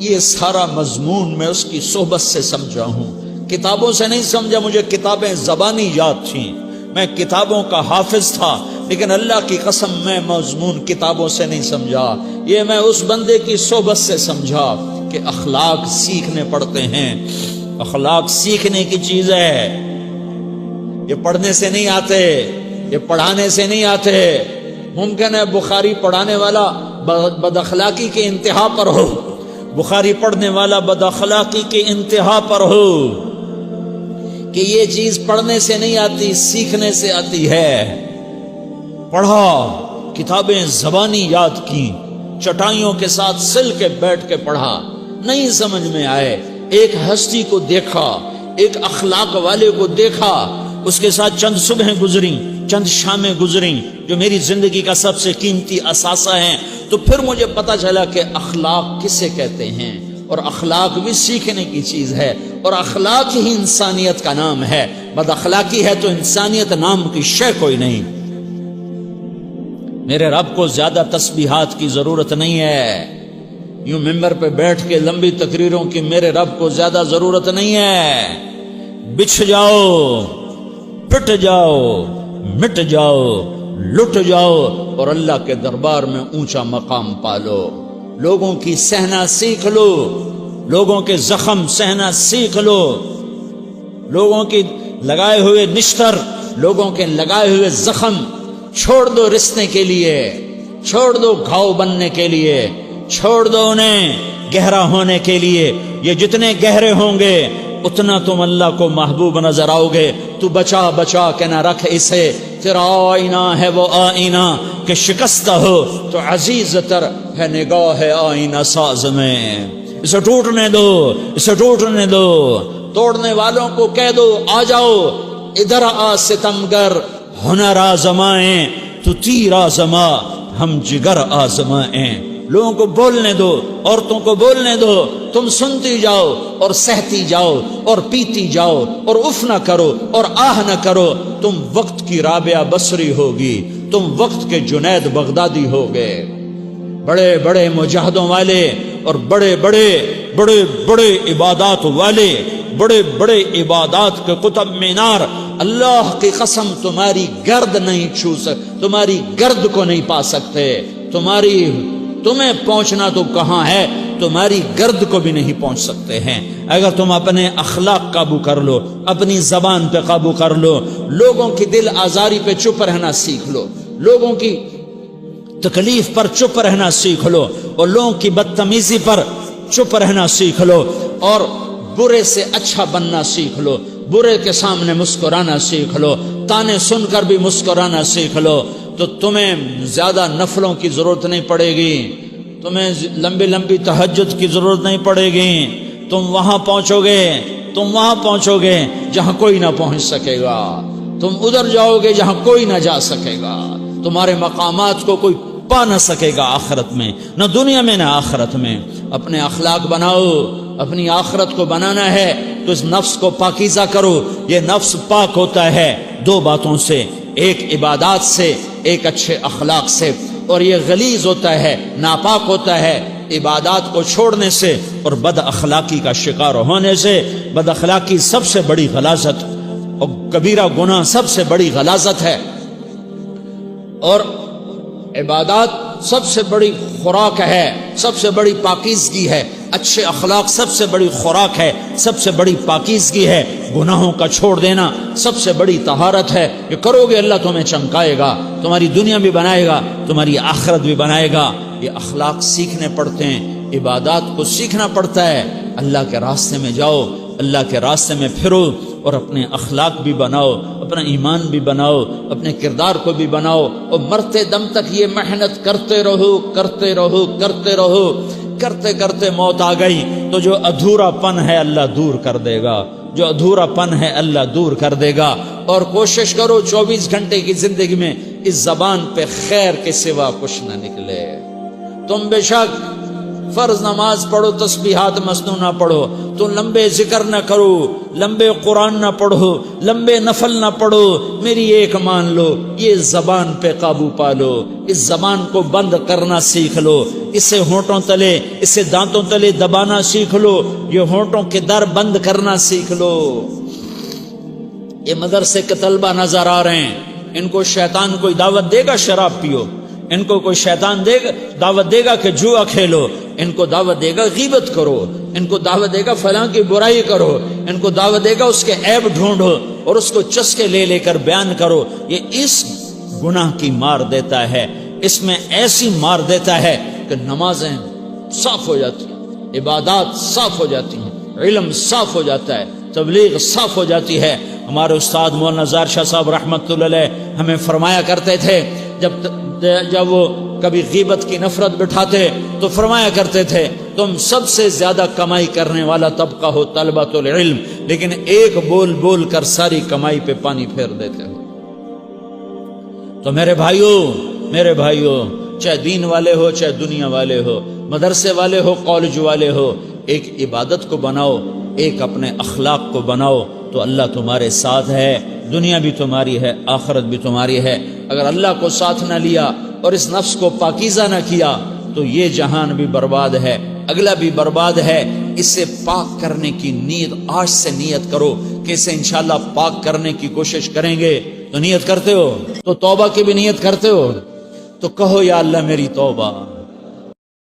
یہ سارا مضمون میں اس کی صحبت سے سمجھا ہوں، کتابوں سے نہیں سمجھا۔ مجھے کتابیں زبانی یاد تھیں، میں کتابوں کا حافظ تھا، لیکن اللہ کی قسم میں مضمون کتابوں سے نہیں سمجھا، یہ میں اس بندے کی صحبت سے سمجھا کہ اخلاق سیکھنے پڑتے ہیں۔ اخلاق سیکھنے کی چیز ہے، یہ پڑھنے سے نہیں آتے، یہ پڑھانے سے نہیں آتے۔ ممکن ہے بخاری پڑھانے والا بد اخلاقی کے انتہا پر ہو، بخاری پڑھنے والا بد اخلاقی کے انتہا پر ہو، کہ یہ چیز پڑھنے سے نہیں آتی، سیکھنے سے آتی ہے۔ پڑھا، کتابیں زبانی یاد کی، چٹائیوں کے ساتھ سل کے بیٹھ کے پڑھا، نہیں سمجھ میں آئے، ایک ہستی کو دیکھا، ایک اخلاق والے کو دیکھا، اس کے ساتھ چند صبحیں گزریں، چند شامیں گزریں جو میری زندگی کا سب سے قیمتی اثاثہ ہیں، تو پھر مجھے پتا چلا کہ اخلاق کسے کہتے ہیں، اور اخلاق بھی سیکھنے کی چیز ہے، اور اخلاق ہی انسانیت کا نام ہے۔ بد اخلاقی ہے تو انسانیت نام کی شے کوئی نہیں۔ میرے رب کو زیادہ تسبیحات کی ضرورت نہیں ہے، یوں ممبر پہ بیٹھ کے لمبی تقریروں کی میرے رب کو زیادہ ضرورت نہیں ہے۔ بچھ جاؤ، پٹ جاؤ، مٹ جاؤ، لٹ جاؤ، اور اللہ کے دربار میں اونچا مقام پالو۔ لوگوں کی سہنا سیکھ لو، لوگوں کے زخم سہنا سیکھ لو، لوگوں کی لگائے ہوئے نشتر، لوگوں کے لگائے ہوئے زخم چھوڑ دو رسنے کے لیے، چھوڑ دو گھاؤ بننے کے لیے، چھوڑ دو انہیں گہرا ہونے کے لیے۔ یہ جتنے گہرے ہوں گے اتنا تم اللہ کو محبوب نظر آؤ گے۔ تو بچا بچا کے نہ رکھ اسے، تیرا آئینہ ہے وہ آئینہ کہ شکستہ ہو تو عزیز تر ہے نگاہ آئینہ ساز میں۔ اسے ٹوٹنے دو، اسے ٹوٹنے دو، توڑنے والوں کو کہہ دو آ جاؤ ادھر آ ستمگر، ہنر آزمائیں تو تیر آزما، ہم جگر آزمائیں۔ لوگوں کو بولنے دو، عورتوں کو بولنے دو، تم سنتی جاؤ اور سہتی جاؤ اور پیتی جاؤ اور اف نہ کرو اور آہ نہ کرو۔ تم وقت کی رابعہ بصری ہوگی، تم وقت کے جنید بغدادی ہوگے۔ بڑے بڑے مجاہدوں والے اور بڑے بڑے بڑے بڑے عبادات والے، بڑے بڑے عبادات کے قطب مینار، اللہ کی قسم تمہاری گرد نہیں چھو سکتے، تمہاری گرد کو نہیں پا سکتے۔ تمہیں پہنچنا تو کہاں ہے، تمہاری گرد کو بھی نہیں پہنچ سکتے ہیں۔ اگر تم اپنے اخلاق قابو کر لو، اپنی زبان پہ قابو کر لو، لوگوں کی دل آزاری پہ چپ رہنا سیکھ لو، لوگوں کی تکلیف پر چپ رہنا سیکھ لو، اور لوگوں کی بدتمیزی پر چپ رہنا سیکھ لو، اور برے سے اچھا بننا سیکھ لو، برے کے سامنے مسکرانا سیکھ لو، تانے سن کر بھی مسکرانا سیکھ لو، تو تمہیں زیادہ نفلوں کی ضرورت نہیں پڑے گی، تمہیں لمبی لمبی تہجد کی ضرورت نہیں پڑے گی۔ تم وہاں پہنچو گے جہاں کوئی نہ پہنچ سکے گا، تم ادھر جاؤ گے جہاں کوئی نہ جا سکے گا، تمہارے مقامات کو کوئی پا نہ سکے گا آخرت میں، نہ دنیا میں نہ آخرت میں۔ اپنے اخلاق بناؤ، اپنی آخرت کو بنانا ہے تو اس نفس کو پاکیزہ کرو۔ یہ نفس پاک ہوتا ہے دو باتوں سے، ایک عبادات سے، ایک اچھے اخلاق سے، اور یہ غلیظ ہوتا ہے، ناپاک ہوتا ہے عبادات کو چھوڑنے سے اور بد اخلاقی کا شکار ہونے سے۔ بد اخلاقی سب سے بڑی غلاظت اور کبیرہ گناہ سب سے بڑی غلاظت ہے، اور عبادات سب سے بڑی خوراک ہے، سب سے بڑی پاکیزگی ہے۔ اچھے اخلاق سب سے بڑی خوراک ہے، سب سے بڑی پاکیزگی ہے۔ گناہوں کا چھوڑ دینا سب سے بڑی طہارت ہے۔ یہ کرو گے اللہ تمہیں چمکائے گا، تمہاری دنیا بھی بنائے گا، تمہاری آخرت بھی بنائے گا۔ یہ اخلاق سیکھنے پڑتے ہیں، عبادات کو سیکھنا پڑتا ہے۔ اللہ کے راستے میں جاؤ، اللہ کے راستے میں پھرو، اور اپنے اخلاق بھی بناؤ، اپنا ایمان بھی بناؤ، اپنے کردار کو بھی بناؤ، اور مرتے دم تک یہ محنت کرتے رہو، کرتے رہو، کرتے رہو۔ کرتے کرتے موت آ گئی تو جو ادھورا پن ہے اللہ دور کر دے گا، جو ادھورا پن ہے اللہ دور کر دے گا۔ اور کوشش کرو 24 گھنٹے کی زندگی میں اس زبان پہ خیر کے سوا کچھ نہ نکلے۔ تم بے شک فرض نماز پڑھو، تسبیحات مسنون نہ پڑھو، تو لمبے ذکر نہ کرو، لمبے قرآن نہ پڑھو، لمبے نفل نہ پڑھو، میری ایک مان لو، یہ زبان پہ قابو پالو، اس زبان کو بند کرنا سیکھ لو، اسے ہونٹوں تلے، اسے دانتوں تلے دبانا سیکھ لو، یہ ہونٹوں کے در بند کرنا سیکھ لو۔ یہ مدرسے کے طلبہ نظر آ رہے ہیں، ان کو شیطان کوئی دعوت دے گا شراب پیو، ان کو کوئی شیطان دعوت دے گا کہ جوا کھیلو، ان کو دعوت دے گا غیبت کرو، ان کو دعوت دے گا فلاں کی برائی کرو، ان کو دعوت دے گا اس کے عیب ڈھونڈو اور اس کو چسکے لے لے کر بیان کرو۔ یہ اس گناہ کی مار دیتا ہے، اس میں ایسی مار دیتا ہے کہ نمازیں صاف ہو جاتی ہیں، عبادات صاف ہو جاتی ہیں، علم صاف ہو جاتا ہے، تبلیغ صاف ہو جاتی ہے۔ ہمارے استاد مولانا زار شاہ صاحب رحمۃ اللہ علیہ ہمیں فرمایا کرتے تھے، جب وہ کبھی غیبت کی نفرت بٹھاتے تو فرمایا کرتے تھے تم سب سے زیادہ کمائی کرنے والا طبقہ ہو طلبۃ العلم، لیکن ایک بول بول کر ساری کمائی پہ پانی پھیر دیتے ہو۔ تو میرے بھائیوں چاہے دین والے ہو چاہے دنیا والے ہو، مدرسے والے ہو کالج والے ہو، ایک عبادت کو بناؤ، ایک اپنے اخلاق کو بناؤ تو اللہ تمہارے ساتھ ہے، دنیا بھی تمہاری ہے، آخرت بھی تمہاری ہے۔ اگر اللہ کو ساتھ نہ لیا اور اس نفس کو پاکیزہ نہ کیا تو یہ جہان بھی برباد ہے، اگلا بھی برباد ہے۔ اسے پاک کرنے کی نیت آج سے نیت کرو کہ اسے انشاءاللہ پاک کرنے کی کوشش کریں گے۔ تو نیت کرتے ہو تو توبہ کی بھی نیت کرتے ہو، تو کہو یا اللہ میری توبہ،